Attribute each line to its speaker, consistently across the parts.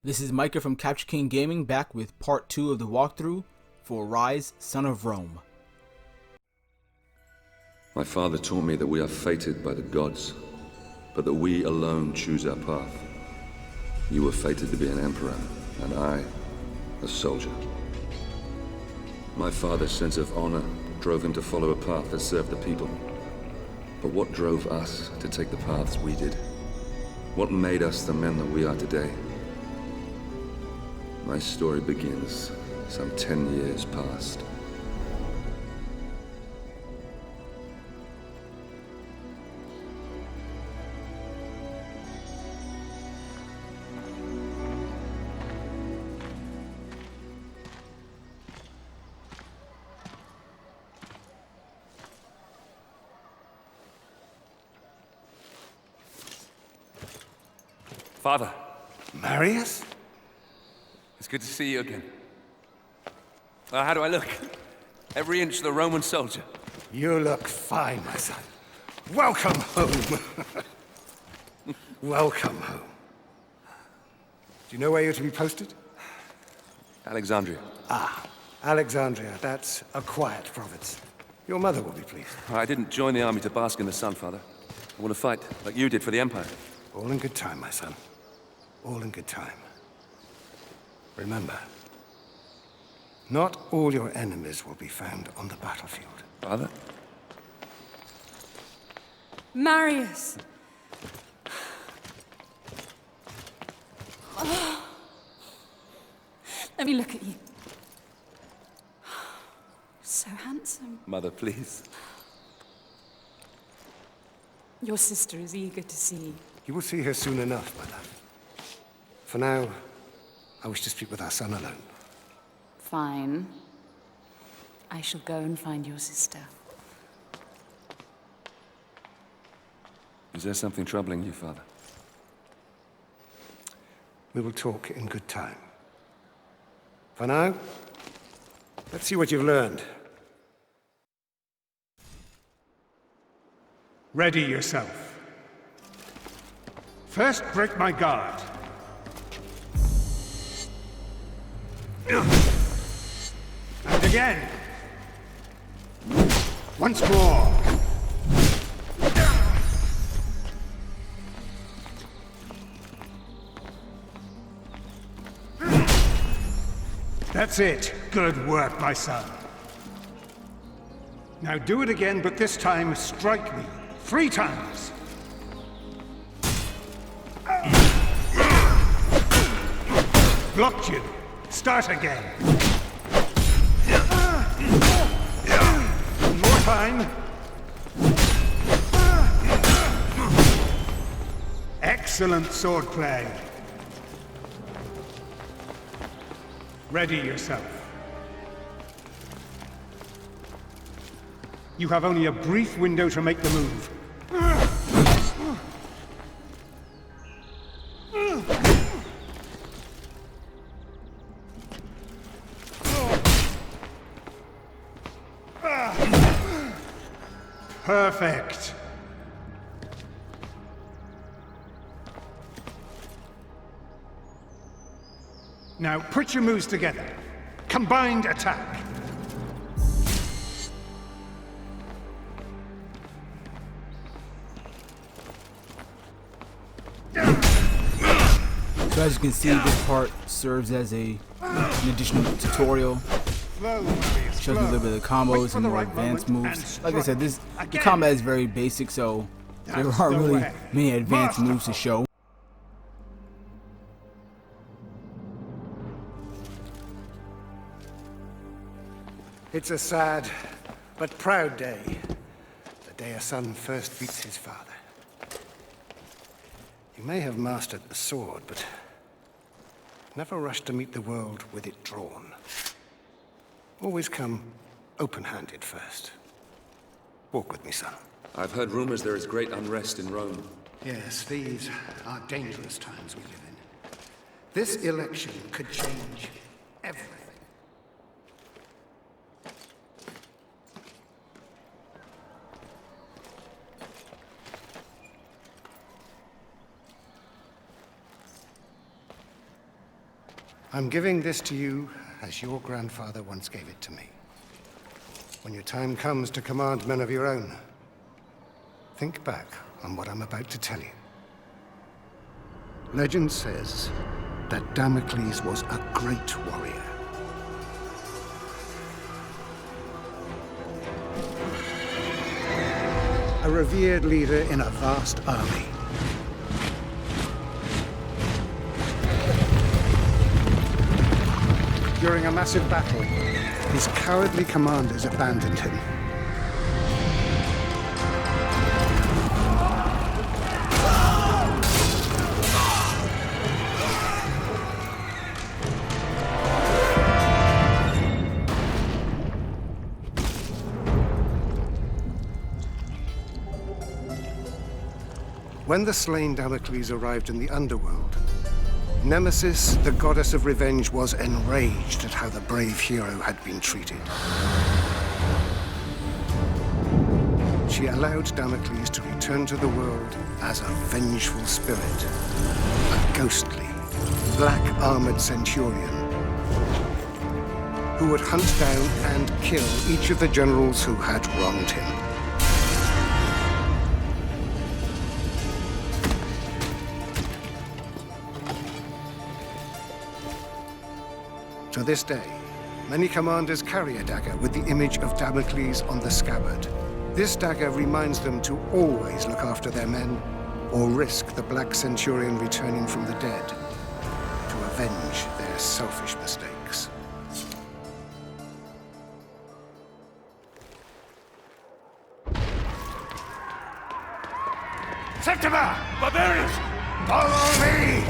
Speaker 1: This is Micah from Capture King Gaming back with part 2 of the walkthrough for Ryse, Son of Rome.
Speaker 2: My father taught me that we are fated by the gods, but that we alone choose our path. You were fated to be an emperor, and I, a soldier. My father's sense of honor drove him to follow a path that served the people. But what drove us to take the paths we did? What made us the men that we are today? My story begins some 10 years past.
Speaker 3: Father.
Speaker 4: Marius?
Speaker 3: It's good to see you again. How do I look? Every inch the Roman soldier.
Speaker 4: You look fine, my son. Welcome home. Welcome home. Do you know where you're to be posted?
Speaker 3: Alexandria.
Speaker 4: Alexandria. That's a quiet province. Your mother will be pleased.
Speaker 3: I didn't join the army to bask in the sun, Father. I want to fight, like you did for the Empire.
Speaker 4: All in good time, my son. All in good time. Remember, not all your enemies will be found on the battlefield.
Speaker 3: Father?
Speaker 5: Marius! Let me look at you. So handsome.
Speaker 3: Mother, please.
Speaker 5: Your sister is eager to see you.
Speaker 4: You will see her soon enough, my love. For now, I wish to speak with our son alone.
Speaker 5: Fine. I shall go and find your sister.
Speaker 3: Is there something troubling you, Father?
Speaker 4: We will talk in good time. For now, let's see what you've learned.
Speaker 6: Ready yourself. First, break my guard. And again. Once more. That's it. Good work, my son. Now do it again, but this time strike me. 3 times. Blocked you. Start again. One more time. Excellent swordplay. Ready yourself. You have only a brief window to make the move. Perfect. Now put your moves together. Combined attack.
Speaker 1: So as you can see, this part serves as an additional tutorial. Shows me a little bit of the combos and more advanced moves. Like I said, the combat is very basic, so there aren't really many advanced moves to show.
Speaker 4: It's a sad but proud day. The day a son first meets his father. You may have mastered the sword, but never rush to meet the world with it drawn. Always come open-handed first. Walk with me, son.
Speaker 2: I've heard rumors there is great unrest in Rome.
Speaker 4: Yes, these are dangerous times we live in. This election could change everything. I'm giving this to you as your grandfather once gave it to me. When your time comes to command men of your own, think back on what I'm about to tell you. Legend says that Damocles was a great warrior. A revered leader in a vast army. During a massive battle, his cowardly commanders abandoned him. When the slain Damocles arrived in the underworld, Nemesis, the goddess of revenge, was enraged at how the brave hero had been treated. She allowed Damocles to return to the world as a vengeful spirit, a ghostly, black-armored centurion who would hunt down and kill each of the generals who had wronged him. To this day, many commanders carry a dagger with the image of Damocles on the scabbard. This dagger reminds them to always look after their men, or risk the Black Centurion returning from the dead to avenge their selfish mistakes.
Speaker 6: Septima! Barbarians! Follow me!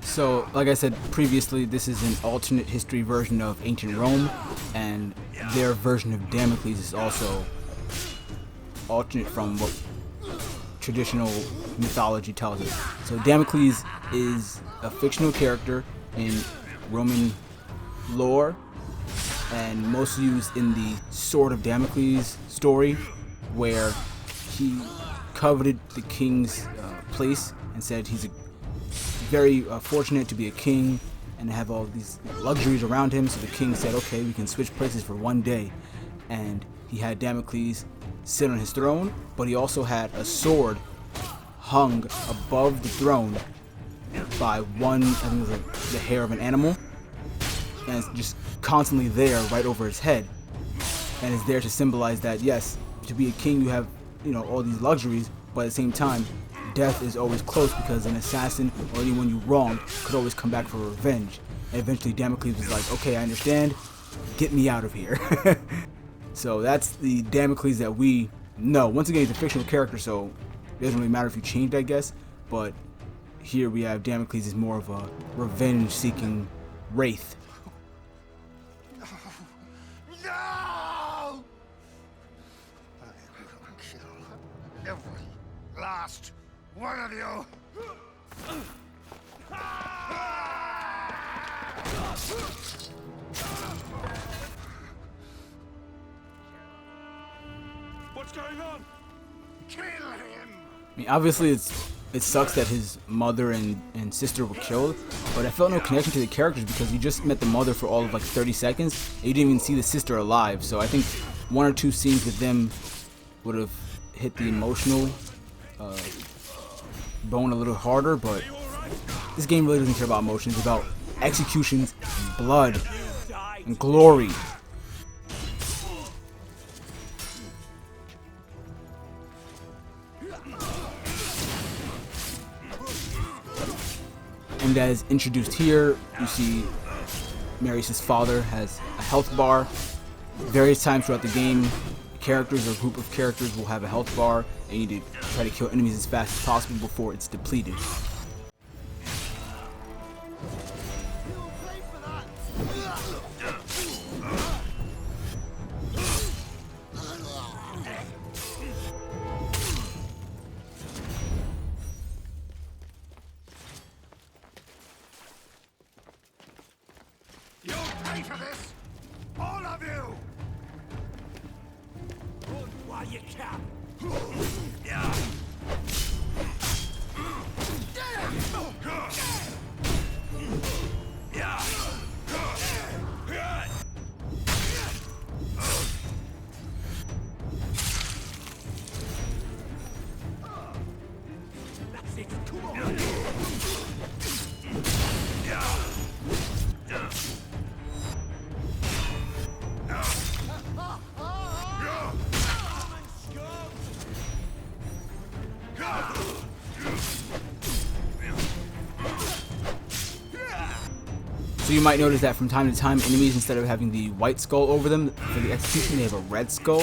Speaker 1: So, like I said previously, this is an alternate history version of ancient Rome, and their version of Damocles is also alternate from what traditional mythology tells us. So Damocles is a fictional character in Roman lore, and mostly used in the Sword of Damocles story, where he coveted the king's place and said he's very fortunate to be a king and have all these luxuries around him. So the king said, okay, we can switch places for one day. And he had Damocles sit on his throne, but he also had a sword hung above the throne by one, I think it was like the hair of an animal, and it's just constantly there right over his head, and it's there to symbolize that yes, to be a king you have, you know, all these luxuries, but at the same time death is always close, because an assassin or anyone you wrong could always come back for revenge. And eventually Damocles was like, okay, I understand, get me out of here. So that's the Damocles that we know. Once again, he's a fictional character, so it doesn't really matter if you changed, I guess, but here we have Damocles is more of a revenge-seeking wraith.
Speaker 6: No! I will kill every last one of you! What's going on? Kill him!
Speaker 1: I mean, obviously it sucks that his mother and sister were killed, but I felt no connection to the characters because you just met the mother for all of like 30 seconds, and you didn't even see the sister alive. So I think one or two scenes with them would have hit the emotional bone a little harder, but this game really doesn't care about emotions. It's about executions, and blood, and glory. And as introduced here, you see Marius' father has a health bar. Various times throughout the game, characters or a group of characters will have a health bar, and you need to try to kill enemies as fast as possible before it's depleted.
Speaker 6: You'll pay for this! All of you!
Speaker 1: So you might notice that from time to time, enemies, instead of having the white skull over them for the execution, they have a red skull.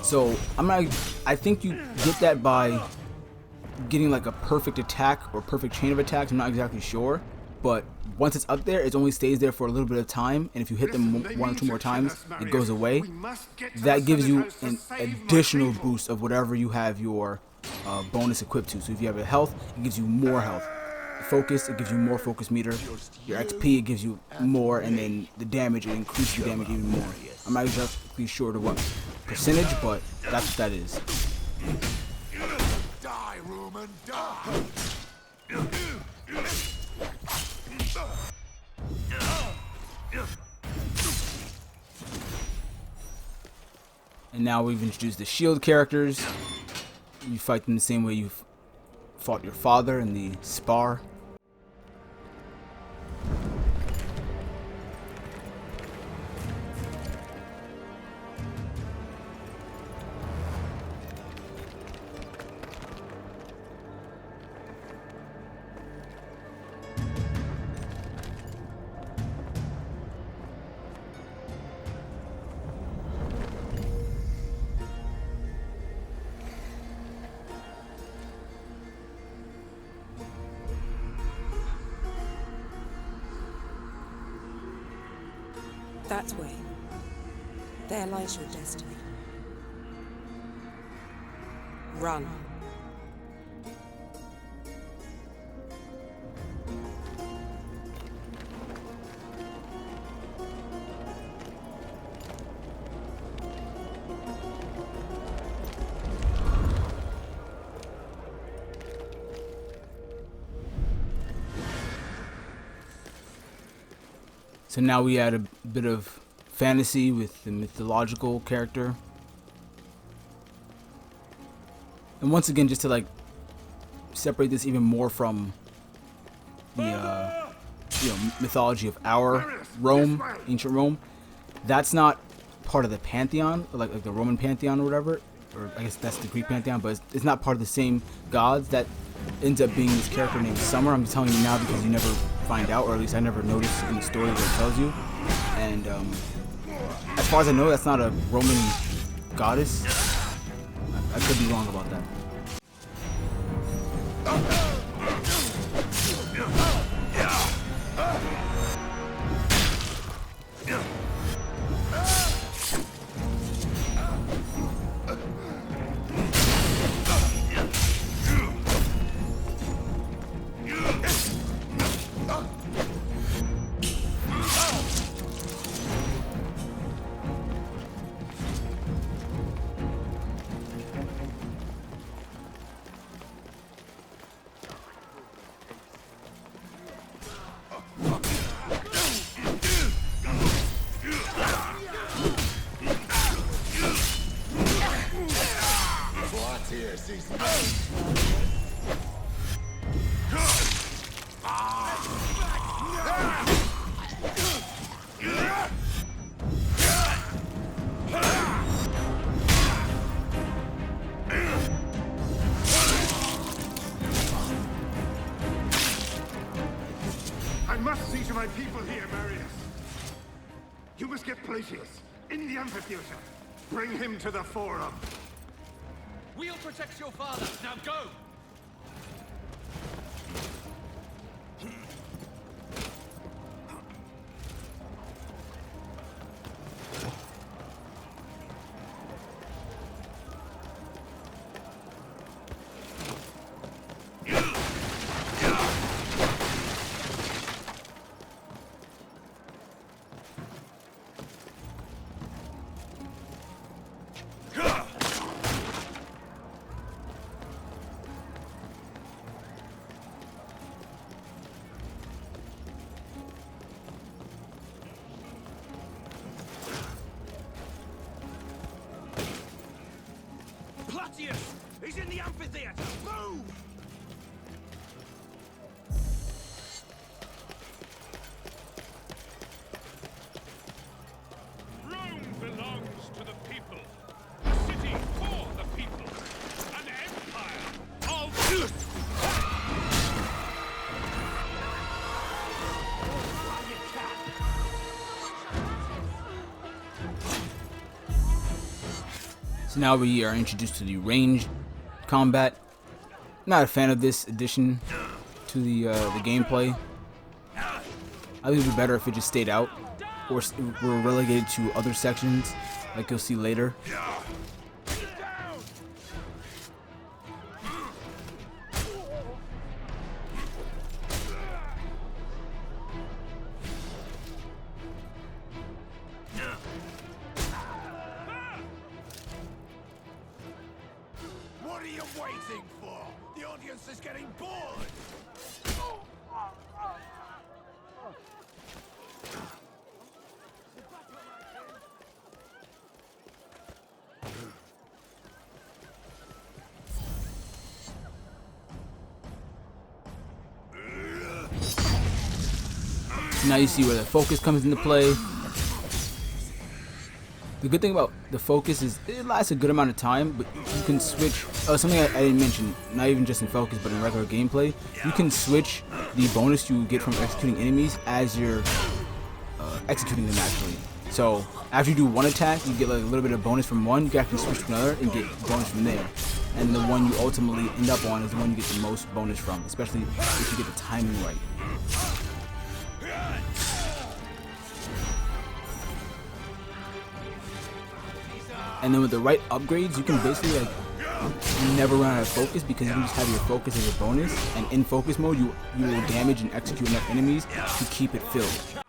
Speaker 1: So I think you get that by getting like a perfect attack or perfect chain of attacks. I'm not exactly sure, but once it's up there, it only stays there for a little bit of time, and if you hit them one or two more times, it goes away. That gives you an additional boost of whatever you have your bonus equipped to. So if you have a health, it gives you more health. Focus, it gives you more focus meter. Your XP, it gives you more, and then the damage, it increases the damage even more. I'm not exactly sure to what percentage, but that's what that is.
Speaker 7: Die, Roman, die!
Speaker 1: And now we've introduced the shield characters. You fight them the same way you fought your father in the S.P.Q.R.
Speaker 8: That way. There lies your destiny. Run.
Speaker 1: So now we add a bit of fantasy with the mythological character. And once again, just to like separate this even more from the mythology of our Rome, ancient Rome, that's not part of the pantheon, like the Roman pantheon or whatever, or I guess that's the Greek pantheon, but it's not part of the same gods. That ends up being this character named Summer. I'm telling you now because you never find out, or at least I never noticed in the story where it tells you. And as far as I know, that's not a Roman goddess. I could be wrong about that.
Speaker 6: I must see to my people here, Marius. You must get Plautius in the amphitheater. Bring him to the forum.
Speaker 3: We'll protect your father. Now go!
Speaker 6: theater! Move! Rome belongs to the people. A city for the people. An empire of...
Speaker 1: So now we are introduced to the ranged combat. Not a fan of this addition to the gameplay. I think it would be better if it just stayed out, or were relegated to other sections, like you'll see later.
Speaker 7: What are you waiting for? The audience is getting bored!
Speaker 1: Now you see where the focus comes into play. The good thing about the focus is it lasts a good amount of time, but you can switch. Oh, something I didn't mention, not even just in focus, but in regular gameplay, you can switch the bonus you get from executing enemies as you're executing them actually. So after you do one attack, you get like a little bit of bonus from one. You can actually switch to another and get bonus from there. And the one you ultimately end up on is the one you get the most bonus from, especially if you get the timing right. And then with the right upgrades, you can basically like never run out of focus, because you can just have your focus as a bonus, and in focus mode you will damage and execute enough enemies to keep it filled.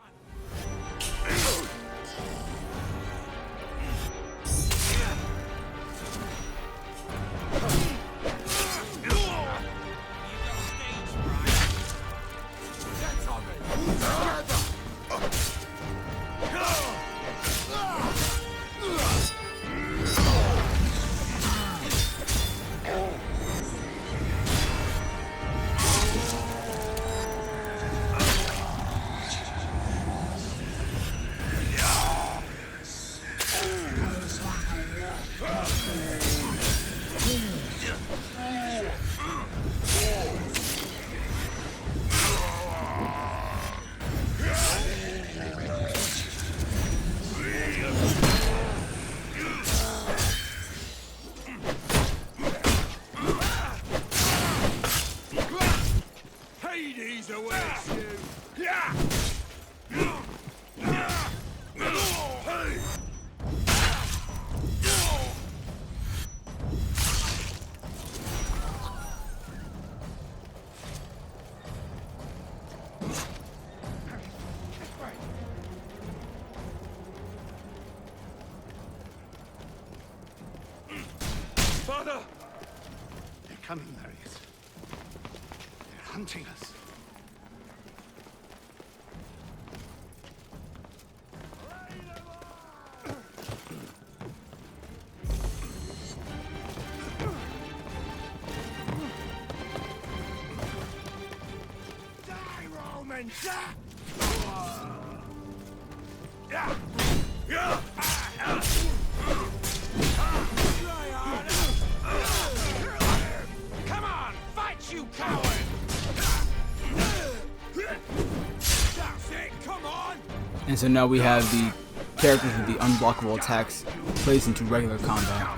Speaker 6: Father! They're coming, Marius. They're hunting us. Die, Romans! Come on, fight, you coward! That's it, come on!
Speaker 1: And so now we have the characters with the unblockable attacks placed into regular combat.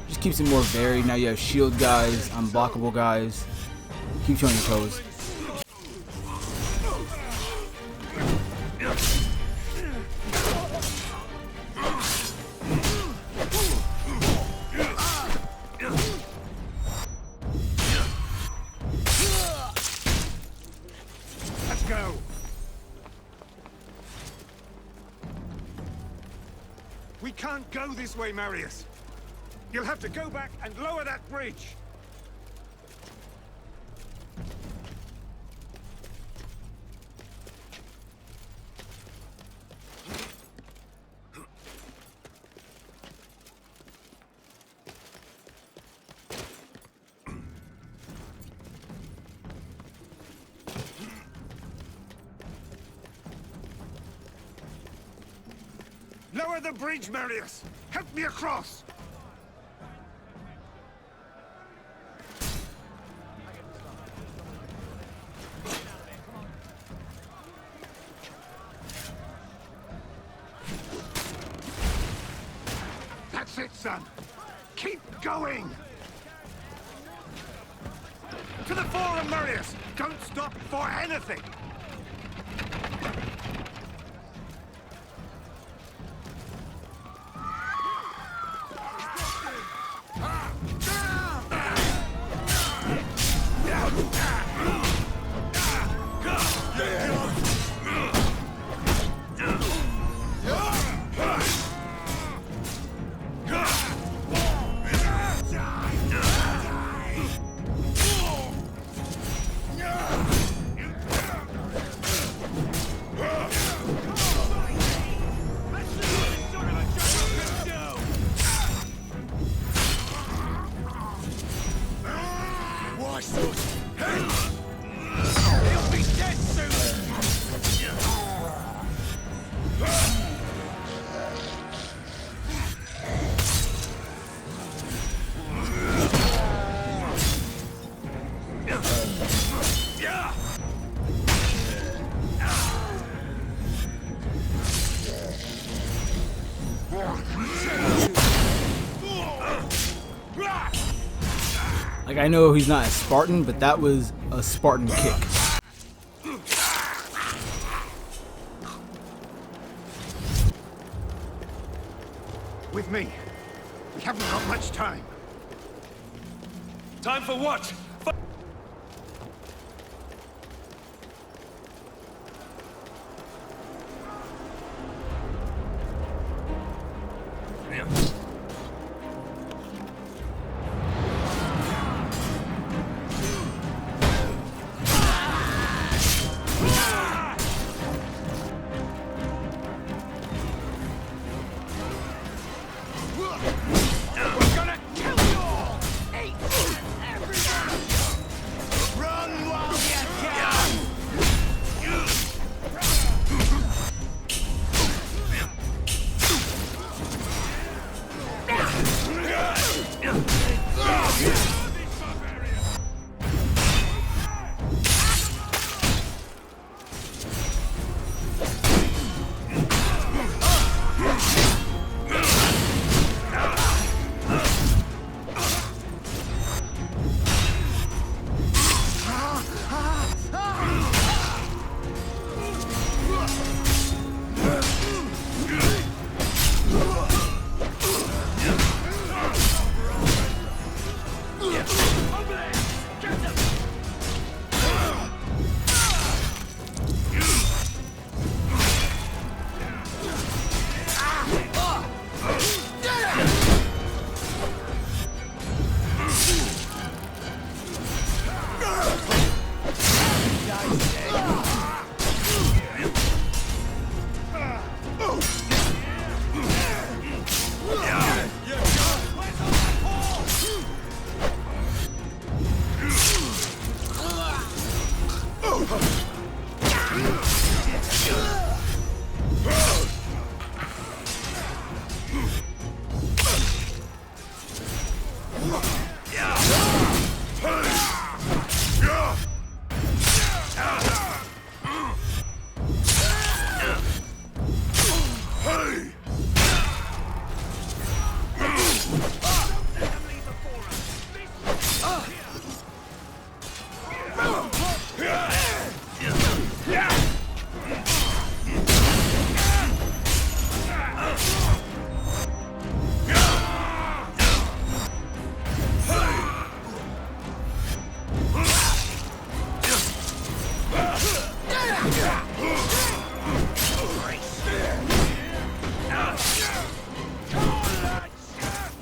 Speaker 1: Just keeps it more varied. Now you have shield guys, unblockable guys. Keep you on your toes.
Speaker 6: Let's go! We can't go this way, Marius. You'll have to go back and lower that bridge. Lower the bridge, Marius! Help me across! That's it, son! Keep going! To the Forum, Marius! Don't stop for anything!
Speaker 7: He'll be dead soon!
Speaker 1: Like, I know he's not a Spartan, but that was a Spartan kick.
Speaker 6: With me. We haven't got much time.
Speaker 3: Time for what?
Speaker 7: We're gonna kill you all! Eat everyone! Run while you can!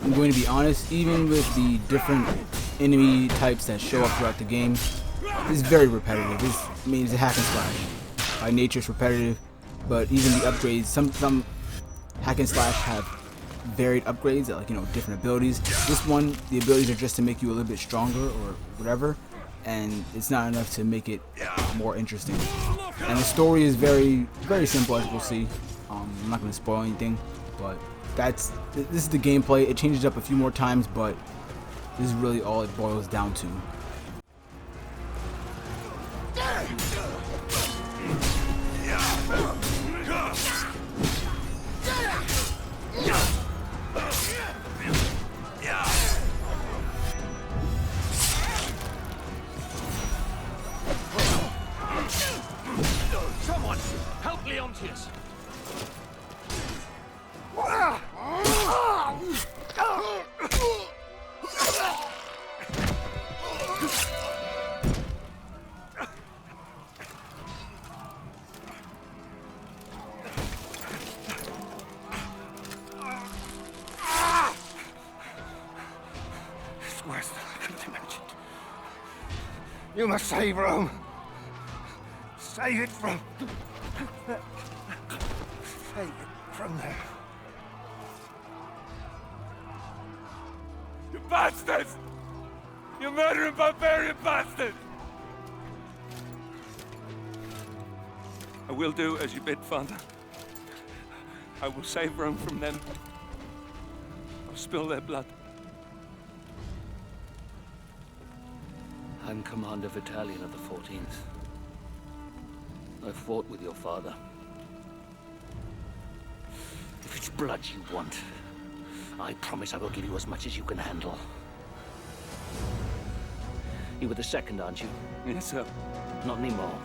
Speaker 1: I'm going to be honest, even with the different enemy types that show up throughout the game, it's very repetitive. It's a hack and slash. By nature, it's repetitive, but even the upgrades, some hack and slash have varied upgrades, like, you know, different abilities. This one, the abilities are just to make you a little bit stronger or whatever, and it's not enough to make it more interesting. And the story is very, very simple, as we'll see. I'm not going to spoil anything, But this is the gameplay. It changes up a few more times, but this is really all it boils down to.
Speaker 7: Someone, help Leontius!
Speaker 6: It's worse than I could have imagined. You must save Rome. Save it from... Save it from there.
Speaker 3: You bastards! You murdering barbarian bastards! I will do as you bid, Father. I will save Rome from them. I'll spill their blood.
Speaker 9: I'm Commander Battalion of the 14th. I fought with your father. If it's blood you want, I promise I will give you as much as you can handle. You were the second, aren't you?
Speaker 3: Yes, sir.
Speaker 9: Not anymore.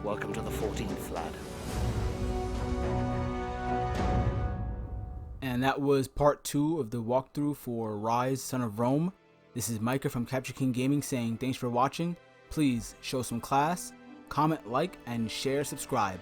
Speaker 9: Welcome to the 14th, lad.
Speaker 1: And that was part 2 of the walkthrough for Ryse, Son of Rome. This is Micah from Capture King Gaming saying thanks for watching. Please show some class, comment, like, and share, subscribe.